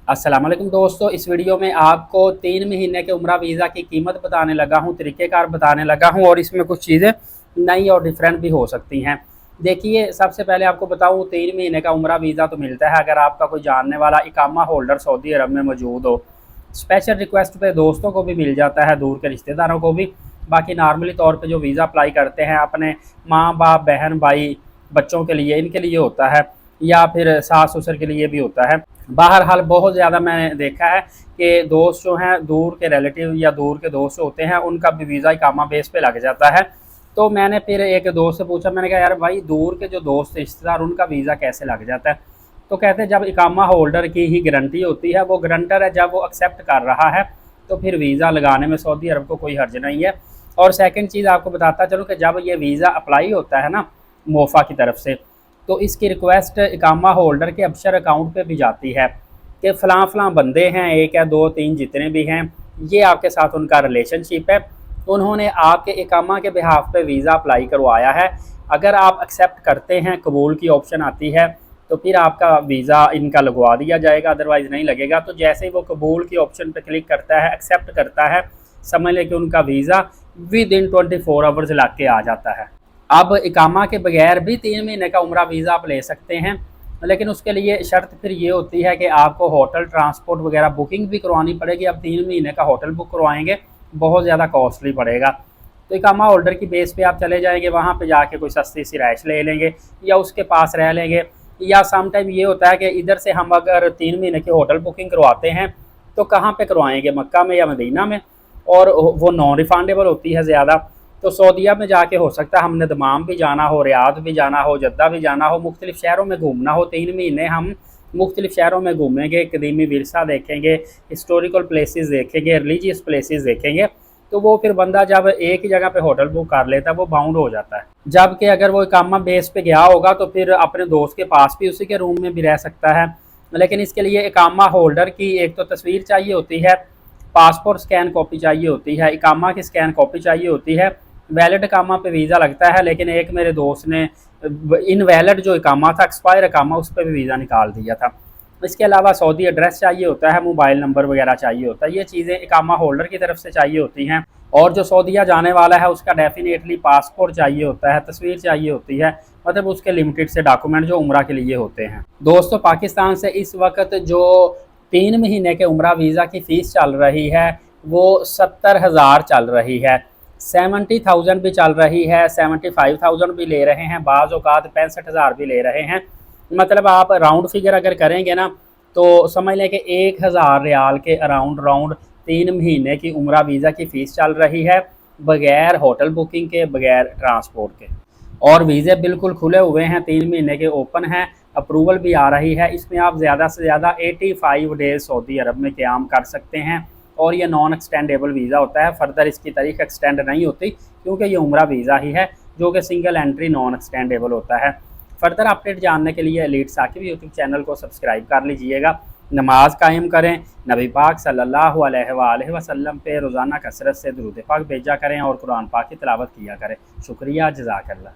अस्सलाम वालेकुम दोस्तों, इस वीडियो में आपको 3 महीने के उम्रा वीज़ा की कीमत बताने लगा हूँ, तरीक़ेकार बताने लगा हूँ और इसमें कुछ चीज़ें नई और डिफरेंट भी हो सकती हैं। देखिए, सबसे पहले आपको बताऊँ 3 महीने का उम्रा वीज़ा तो मिलता है अगर आपका कोई जानने वाला इकामा होल्डर सऊदी अरब में मौजूद हो। स्पेशल रिक्वेस्ट पे दोस्तों को भी मिल जाता है, दूर के रिश्तेदारों को भी। बाकी नॉर्मली तौर पे जो वीज़ा अप्लाई करते हैं अपने माँ-बाप, बहन-भाई, बच्चों के लिए, इनके लिए होता है या फिर सास-ससुर के लिए भी होता है। बहरहाल बहुत ज़्यादा मैंने देखा है कि दोस्त जो हैं दूर के रिलेटिव या दूर के दोस्त होते हैं उनका भी वीज़ा इकामा बेस पे लग जाता है। तो मैंने फिर एक दोस्त से पूछा, मैंने कहा यार भाई दूर के जो दोस्त रिश्तेदार उनका वीज़ा कैसे लग जाता है? तो कहते हैं जब इकामा होल्डर की ही गारंटी होती है, वो गारंटर है, जब वो एक्सेप्ट कर रहा है तो फिर वीज़ा लगाने में सऊदी अरब को कोई हर्ज नहीं है। और सेकंड चीज़ आपको बताता चलूँ कि जब ये वीज़ा अप्लाई होता है ना मोफ़ा की तरफ से, तो इसकी रिक्वेस्ट इकामा होल्डर के अबशर अकाउंट पे भी जाती है कि फ़लाँ फ़लाँ बंदे हैं, 1 या 2 3 जितने भी हैं, ये आपके साथ उनका रिलेशनशिप है, उन्होंने आपके इकामा के बिहाफ़ पे वीज़ा अप्लाई करवाया है। अगर आप एक्सेप्ट करते हैं, कबूल की ऑप्शन आती है, तो फिर आपका वीज़ा इनका लगवा दिया जाएगा, अदरवाइज़ नहीं लगेगा। तो जैसे ही वो कबूल की ऑप्शन पे क्लिक करता है, एक्सेप्ट करता है, समझ लें कि उनका वीज़ा विदिन 24 आवर्स लग के आ जाता है। अब इकामा के बगैर भी 3 महीने का उम्रा वीज़ा आप ले सकते हैं, लेकिन उसके लिए शर्त फिर ये होती है कि आपको होटल, ट्रांसपोर्ट वगैरह बुकिंग भी करवानी पड़ेगी। अब 3 महीने का होटल बुक करवाएँगे, बहुत ज़्यादा कॉस्टली पड़ेगा। तो इकामा होल्डर की बेस पे आप चले जाएँगे, वहाँ पे जाके कोई सस्ती सी रिहाइश ले लेंगे या उसके पास रह लेंगे। या सम टाइम ये होता है कि इधर से हम अगर 3 महीने की होटल बुकिंग करवाते हैं, तो कहाँ पे करवाएँगे, मक्का में या मदीना में? और वो नॉन रिफंडेबल होती है ज़्यादा। तो सऊदीया में जाके हो सकता है हमने दमाम भी जाना हो, रियाद भी जाना हो, जद्दा भी जाना हो, मुख्तलिफ़ शहरों में घूमना हो। 3 महीने हम मुख्तलिफ़ शहरों में घूमेंगे, कदीमी विरसा देखेंगे, हिस्टोरिकल प्लेसेस देखेंगे, रिलीजियस प्लेसेस देखेंगे। तो वो फिर बंदा जब एक ही जगह पे होटल बुक कर लेता है, वो बाउंड हो जाता है। जबकि अगर वो इकामा बेस पे गया होगा तो फिर अपने दोस्त के पास भी उसी के रूम में भी रह सकता है। लेकिन इसके लिए इकामा होल्डर की एक तो तस्वीर चाहिए होती है, पासपोर्ट स्कैन कॉपी चाहिए होती है, इकामा की स्कैन कॉपी चाहिए होती है। वैलिड इकामा पे वीज़ा लगता है, लेकिन एक मेरे दोस्त ने इनवैलिड जो इकामा था, एक्सपायर इकामा, उस पर भी वीज़ा निकाल दिया था। इसके अलावा सऊदी एड्रेस चाहिए होता है, मोबाइल नंबर वगैरह चाहिए होता है। ये चीज़ें इकामा होल्डर की तरफ से चाहिए होती हैं। और जो सऊदीया जाने वाला है उसका डेफिनेटली पासपोर्ट चाहिए होता है, तस्वीर चाहिए होती है, मतलब उसके लिमिटेड से डॉक्यूमेंट जो उम्रा के लिए होते हैं। दोस्तों, पाकिस्तान से इस वक्त जो 3 महीने के उम्रा वीज़ा की फ़ीस चल रही है वो 70,000 चल रही है, 70,000 भी चल रही है, 75,000 भी ले रहे हैं, बाज़ औक़ात 65,000 भी ले रहे हैं। मतलब आप राउंड फिगर अगर करेंगे ना, तो समझ लें कि 1,000 रियाल के अराउंड राउंड 3 महीने की उम्रा वीज़ा की फ़ीस चल रही है, बगैर होटल बुकिंग के, बगैर ट्रांसपोर्ट के। और वीज़े बिल्कुल खुले हुए हैं, 3 महीने के ओपन हैं, अप्रूवल भी आ रही है। इसमें आप ज़्यादा से ज़्यादा 85 डेज़ सऊदी अरब में क़याम कर सकते हैं। और ये नॉन एक्सटेंडेबल वीज़ा होता है, फ़र्दर इसकी तारीख एक्सटेंड नहीं होती, क्योंकि ये उम्रा वीज़ा ही है जो कि सिंगल एंट्री नॉन एक्सटेंडेबल होता है। फ़र्दर अपडेट जानने के लिए एलीट साकिब यूट्यूब चैनल को सब्सक्राइब कर लीजिएगा। नमाज कायम करें, नबी पाक सल्लल्लाहु अलैहि वसल्लम पे रोज़ाना कसरत से दुरूद पाक भेजा करें और कुरान पाक की तिलावत किया करें। शुक्रिया, जज़ाकल्लाह।